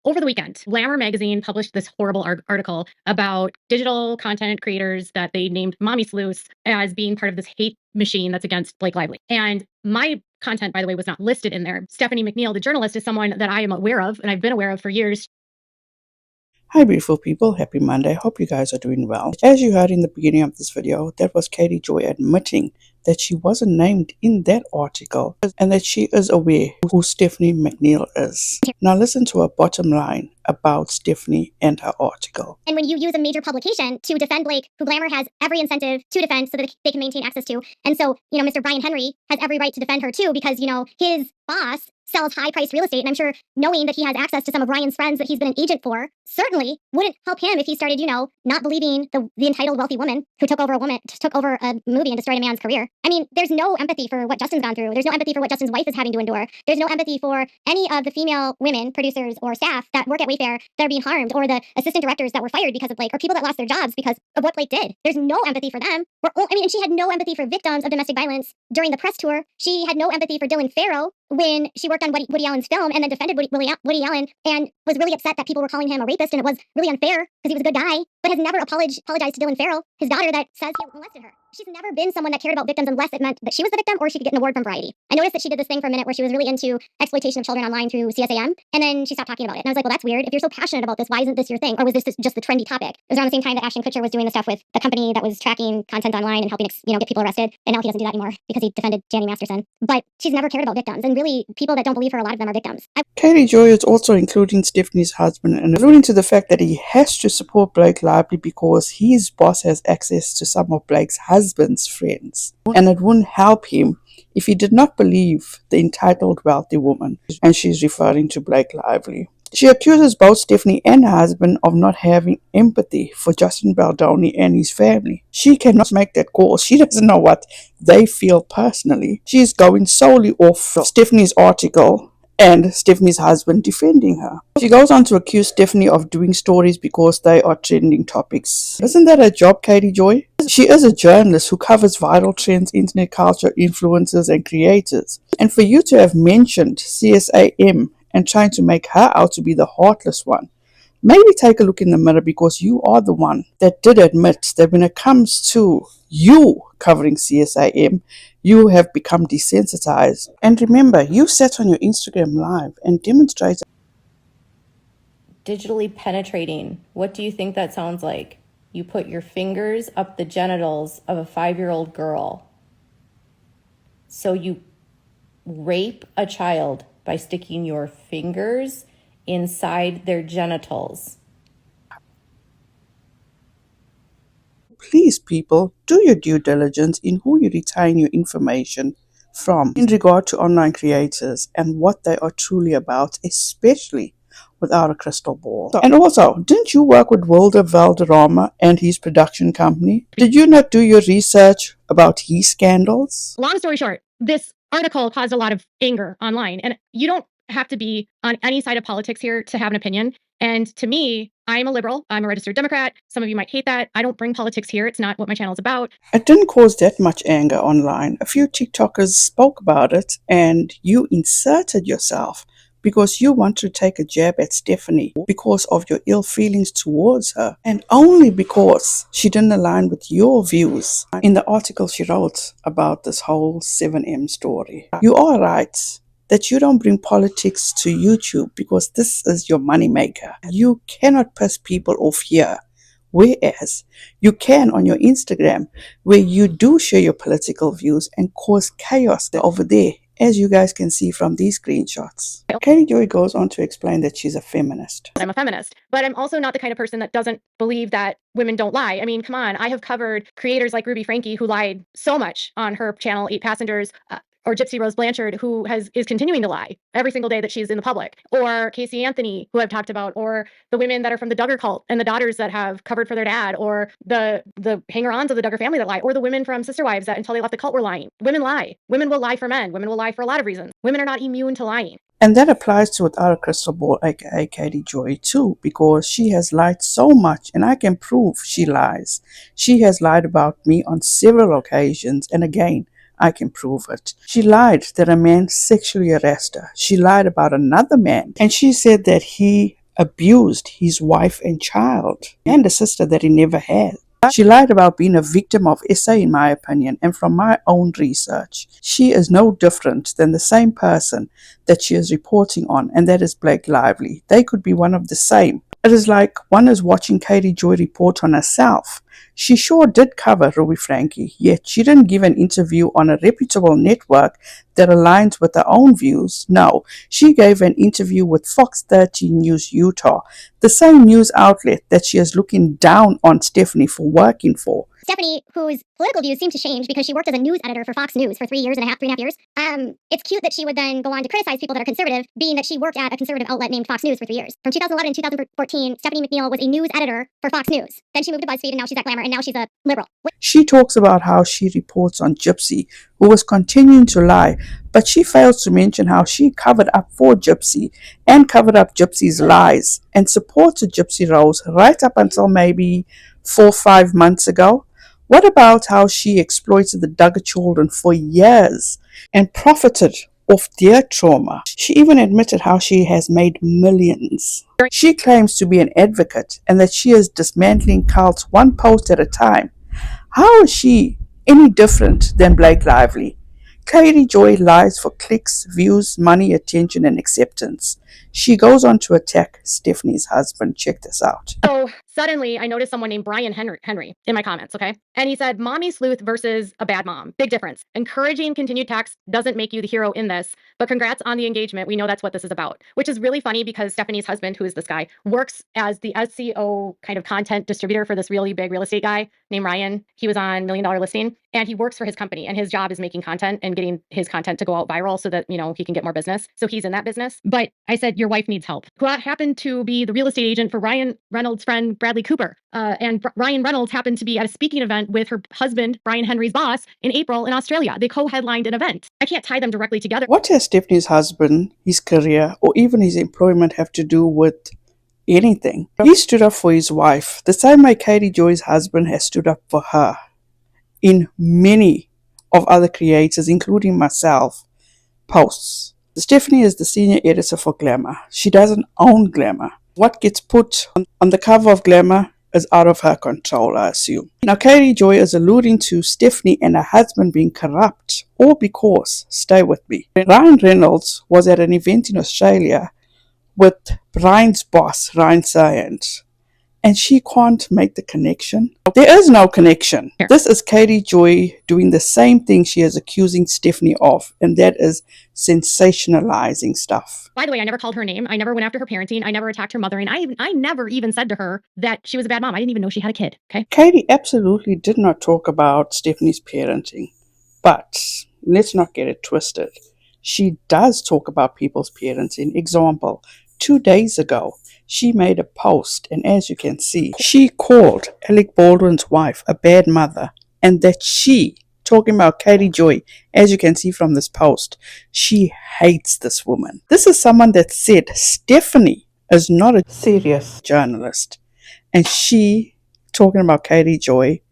over the weekend, Glamour magazine published this horrible article about digital content creators that they named mommy sleuths as being part of this hate machine that's against Blake Lively. And my content, by the way, was not listed in there. Stephanie McNeal, the journalist, is someone that I am aware of and I've been aware of for years. Hi beautiful people, happy Monday. Hope you guys are doing well. As you heard in the beginning of this video, that was Katie Joy admitting that she wasn't named in that article and that she is aware who Stephanie McNeal is. Now listen to her bottom line about Stephanie and her article. And when you use a major publication to defend Blake, who Glamour has every incentive to defend so that they can maintain access to, and so, Mr. Brian Henry has every right to defend her too because, his boss sells high-priced real estate, and I'm sure knowing that he has access to some of Ryan's friends that he's been an agent for certainly wouldn't help him if he started, not believing the entitled wealthy woman who took over a movie and destroyed a man's career. I mean, there's no empathy for what Justin's gone through. There's no empathy for what Justin's wife is having to endure. There's no empathy for any of the female women, producers or staff that work at Wayfair that are being harmed, or the assistant directors that were fired because of Blake, or people that lost their jobs because of what Blake did. There's no empathy for them. And she had no empathy for victims of domestic violence during the press tour. She had no empathy for Dylan Farrow when she worked on Woody Allen's film and then defended Woody Allen and was really upset that people were calling him a rapist, and it was really unfair because he was a good guy, but has never apologized to Dylan Farrow, his daughter, that says he molested her. She's never been someone that cared about victims unless it meant that she was the victim or she could get an award from Variety. I noticed that she did this thing for a minute where she was really into exploitation of children online through CSAM, and then she stopped talking about it. And I was like, well, that's weird. If you're so passionate about this, why isn't this your thing? Or was this just the trendy topic? It was around the same time that Ashton Kutcher was doing the stuff with the company that was tracking content online and helping, get people arrested. And now he doesn't do that anymore because he defended Janny Masterson. But she's never cared about victims. And really, people that don't believe her, a lot of them are victims. Katie Joy is also including Stephanie's husband and alluding to the fact that he has to support Blake Lively because his boss has access to some of Blake's husband's friends. And it wouldn't help him if he did not believe the entitled wealthy woman. And she's referring to Blake Lively. She accuses both Stephanie and her husband of not having empathy for Justin Baldoni and his family. She cannot make that call. She doesn't know what they feel personally. She is going solely off Stephanie's article and Stephanie's husband defending her. She goes on to accuse Stephanie of doing stories because they are trending topics. Isn't that her job, Katie Joy? She is a journalist who covers viral trends, internet culture, influencers, and creators. And for you to have mentioned CSAM and trying to make her out to be the heartless one, maybe take a look in the mirror, because you are the one that did admit that when it comes to you covering CSAM, you have become desensitized. And remember, you sat on your Instagram live and demonstrated digitally penetrating. What do you think that sounds like? You put your fingers up the genitals of a 5-year-old girl. So you rape a child by sticking your fingers inside their genitals. Please, people, do your due diligence in who you retain your information from in regard to online creators and what they are truly about, especially without a crystal ball. And also, didn't you work with Wilder Valderrama and his production company? Did you not do your research about his scandals? Long story short, this article caused a lot of anger online, and you don't have to be on any side of politics here to have an opinion. And to me, I'm a liberal. I'm a registered Democrat. Some of you might hate that. I don't bring politics here. It's not what my channel is about. It didn't cause that much anger online. A few TikTokers spoke about it, and you inserted yourself because you want to take a jab at Stephanie because of your ill feelings towards her, and only because she didn't align with your views in the article she wrote about this whole 7M story. You are right that you don't bring politics to YouTube because this is your moneymaker. You cannot piss people off here, whereas you can on your Instagram, where you do share your political views and cause chaos over there, as you guys can see from these screenshots. Katie Joy goes on to explain that she's a feminist. I'm a feminist, but I'm also not the kind of person that doesn't believe that women don't lie. I mean, come on. I have covered creators like Ruby Franke, who lied so much on her channel, 8 Passengers, or Gypsy Rose Blanchard, who is continuing to lie every single day that she's in the public, or Casey Anthony, who I've talked about, or the women that are from the Duggar cult and the daughters that have covered for their dad, or the hanger-ons of the Duggar family that lie, or the women from Sister Wives that until they left the cult were lying. Women lie. Women will lie for men. Women will lie for a lot of reasons. Women are not immune to lying. And that applies to Without a Crystal Ball, aka Katie Joy, too, because she has lied so much, and I can prove she lies. She has lied about me on several occasions, and again, I can prove it. She lied that a man sexually harassed her. She lied about another man, and she said that he abused his wife and child, and a sister that he never had. She lied about being a victim of SA, in my opinion, and from my own research, she is no different than the same person that she is reporting on, and that is Blake Lively. They could be one of the same. It is like one is watching Katie Joy report on herself. She sure did cover Ruby Frankie, yet she didn't give an interview on a reputable network that aligns with her own views. No, she gave an interview with Fox 13 News Utah, the same news outlet that she is looking down on Stephanie for working for. Stephanie, whose political views seem to change because she worked as a news editor for Fox News for 3.5 years. It's cute that she would then go on to criticize people that are conservative, being that she worked at a conservative outlet named Fox News for 3 years. From 2011 to 2014, Stephanie McNeal was a news editor for Fox News. Then she moved to BuzzFeed, and now she's at Glamour, and now she's a liberal. She talks about how she reports on Gypsy, who was continuing to lie, but she fails to mention how she covered up for Gypsy and covered up Gypsy's lies and supported Gypsy Rose right up until maybe 4 or 5 months ago. What about how she exploited the Duggar children for years and profited off their trauma? She even admitted how she has made millions. She claims to be an advocate and that she is dismantling cults one post at a time. How is she any different than Blake Lively? Katie Joy lies for clicks, views, money, attention, and acceptance. She goes on to attack Stephanie's husband. Check this out. So suddenly I noticed someone named Brian Henry in my comments, okay? And he said, mommy sleuth versus a bad mom. Big difference. Encouraging continued tax doesn't make you the hero in this, but congrats on the engagement. We know that's what this is about, which is really funny because Stephanie's husband, who is this guy, works as the SEO kind of content distributor for this really big real estate guy named Ryan. He was on $1 Million Listing, and he works for his company, and his job is making content and getting his content to go out viral so that, he can get more business. So he's in that business. But I said, your wife needs help. Who happened to be the real estate agent for Ryan Reynolds' friend, Bradley Cooper. And Ryan Reynolds happened to be at a speaking event with her husband, Brian Henry's boss, in April in Australia. They co-headlined an event. I can't tie them directly together. What has Stephanie's husband, his career, or even his employment have to do with anything? He stood up for his wife, the same way Katie Joy's husband has stood up for her. In many of other creators, including myself, posts. Stephanie is the senior editor for Glamour. She doesn't own Glamour. What gets put on the cover of Glamour is out of her control, I assume. Now, Katie Joy is alluding to Stephanie and her husband being corrupt, all because, stay with me, Ryan Reynolds was at an event in Australia with Brian's boss, Ryan Sayans, and she can't make the connection. There is no connection. Here. This is Katie Joy doing the same thing she is accusing Stephanie of, and that is sensationalizing stuff. By the way, I never called her name. I never went after her parenting. I never attacked her mothering. I never even said to her that she was a bad mom. I didn't even know she had a kid, okay? Katie absolutely did not talk about Stephanie's parenting, but let's not get it twisted. She does talk about people's parenting. Example, 2 days ago, she made a post, and as you can see, she called Alec Baldwin's wife a bad mother, and that she, talking about Katie Joy, as you can see from this post, she hates this woman. This is someone that said Stephanie is not a serious journalist, and she, talking about Katie Joy,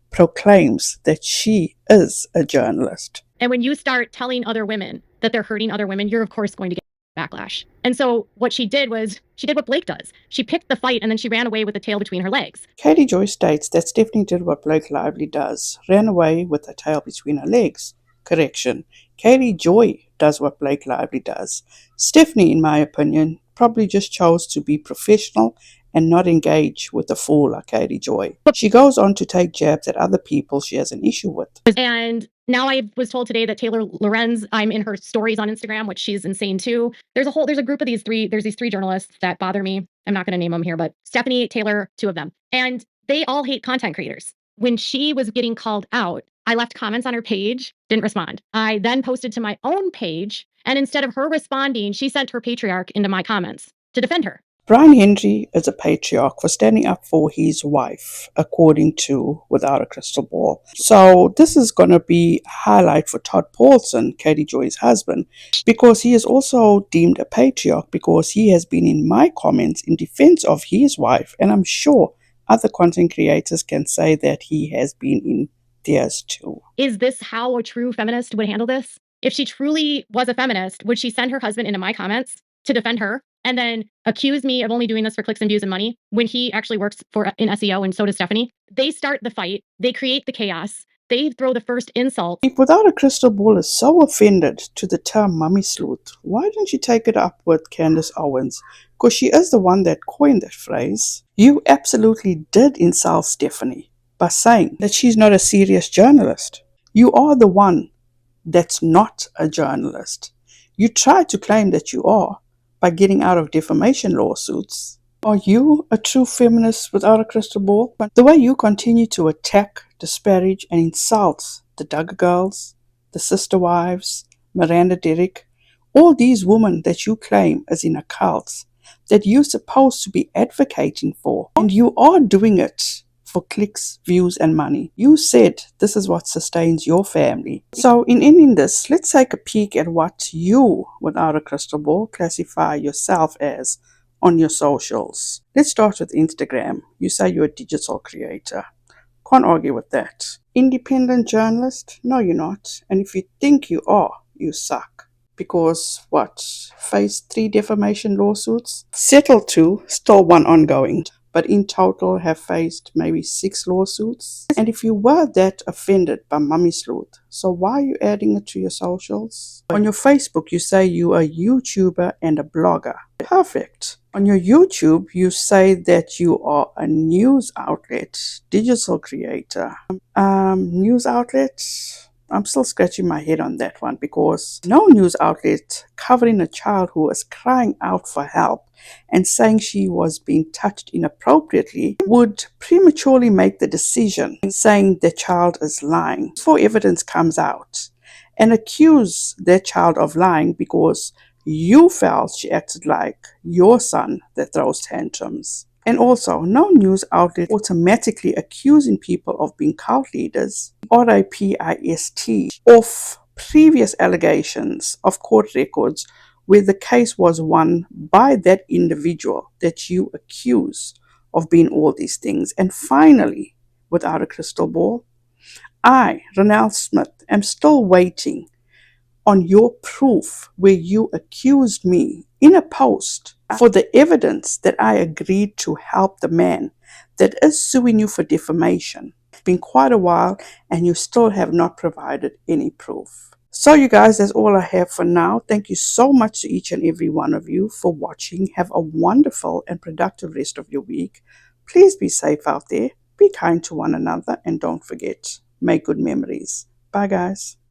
proclaims that she is a journalist. And when you start telling other women that they're hurting other women, you're of course going to get backlash. And so what she did was, she did what Blake does. She picked the fight and then she ran away with the tail between her legs. Katie Joy states that Stephanie did what Blake Lively does, ran away with her tail between her legs. Correction. Katie Joy does what Blake Lively does. Stephanie, in my opinion, probably just chose to be professional and not engage with a fool like Katie Joy. She goes on to take jabs at other people she has an issue with. And now I was told today that Taylor Lorenz, I'm in her stories on Instagram, which she's insane too. There's a group of these three journalists that bother me. I'm not going to name them here, but Stephanie, Taylor, 2 of them. And they all hate content creators. When she was getting called out, I left comments on her page, didn't respond. I then posted to my own page, and instead of her responding, she sent her patriarch into my comments to defend her. Brian Henry is a patriarch for standing up for his wife, according to Without a Crystal Ball. So this is going to be a highlight for Todd Paulson, Katie Joy's husband, because he is also deemed a patriarch because he has been in my comments in defense of his wife, and I'm sure other content creators can say that he has been in theirs too. Is this how a true feminist would handle this? If she truly was a feminist, would she send her husband into my comments to defend her? and then accuse me of only doing this for clicks and views and money when he actually works in SEO, and so does Stephanie. They start the fight. They create the chaos. They throw the first insult. If Without a Crystal Ball is so offended to the term mummy sleuth, why don't you take it up with Candace Owens? Because she is the one that coined that phrase. You absolutely did insult Stephanie by saying that she's not a serious journalist. You are the one that's not a journalist. You try to claim that you are by getting out of defamation lawsuits. Are you a true feminist without a crystal ball? The way you continue to attack, disparage, and insult the Duggar girls, the sister wives, Miranda Derrick, all these women that you claim as in a cult that you're supposed to be advocating for, and you are doing it for clicks, views, and money. You said this is what sustains your family. So in ending this, let's take a peek at what you, without a crystal ball, classify yourself as on your socials. Let's start with Instagram. You say you're a digital creator. Can't argue with that. Independent journalist? No, you're not. And if you think you are, you suck. Because faced 3 defamation lawsuits, settled 2, still 1 ongoing, but in total have faced maybe 6 lawsuits. And if you were that offended by Mummy Sleuth, so why are you adding it to your socials? On your Facebook, you say you are a YouTuber and a blogger. Perfect. On your YouTube, you say that you are a news outlet, digital creator. News outlet? I'm still scratching my head on that one, because no news outlet covering a child who was crying out for help and saying she was being touched inappropriately would prematurely make the decision saying the child is lying before evidence comes out, and accuse their child of lying because you felt she acted like your son that throws tantrums. And also, no news outlet automatically accusing people of being cult leaders, RAPIST, of previous allegations of court records where the case was won by that individual that you accuse of being all these things. And finally, without a crystal ball, I, Ronelle Smith, am still waiting on your proof where you accused me in a post for the evidence that I agreed to help the man that is suing you for defamation. It's been quite a while and you still have not provided any proof. So you guys, that's all I have for now. Thank you so much to each and every one of you for watching. Have a wonderful and productive rest of your week. Please be safe out there. Be kind to one another, and don't forget, make good memories. Bye guys.